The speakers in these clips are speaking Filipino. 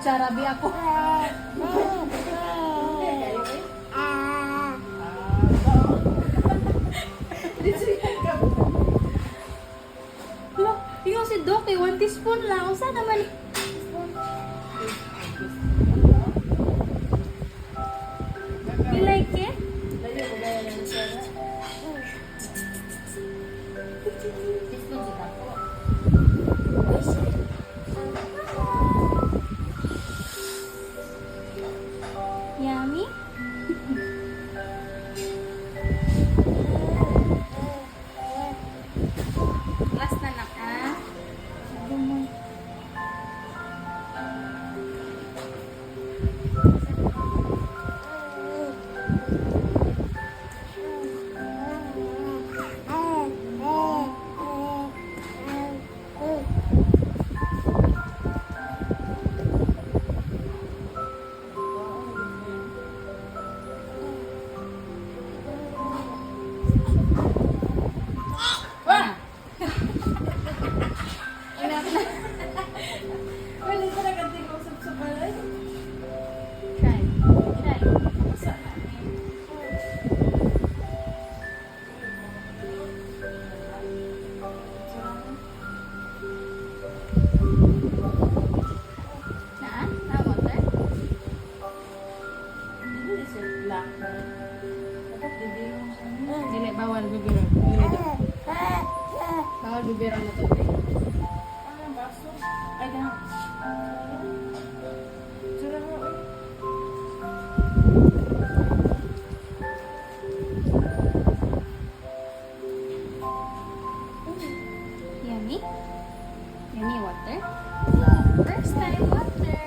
Sarabi ako. Look, yung si Doc, 1 teaspoon lang. Saan naman? You like it? Yummy? Last na lang, ah. Try. Try. Naan? Na water? Dili, bawal bibiro. Bawal bibiro na tubig. Ay, ganun. Yummy? Yummy water? First time water!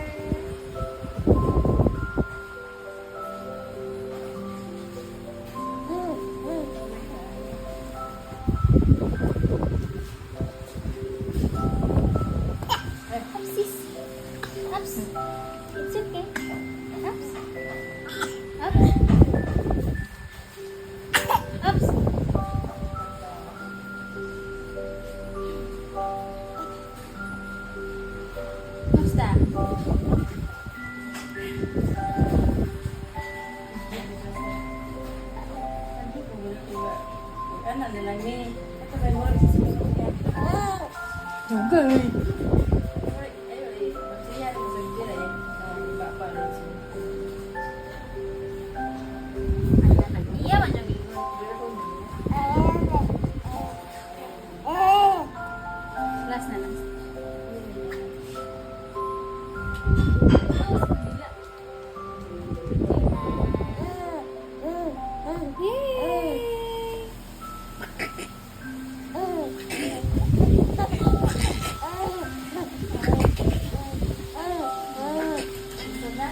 Upsies! Ups! It's okay. Ups! Ups! Ups! Kamusta? Ano na lang ni? Ito may more sisipin. Dugay! Ay, magsiyan mo sa gira eh. Baba rin siya. Ay, nag-iyawan yung bigo. Last na lang. Yay! Ito na.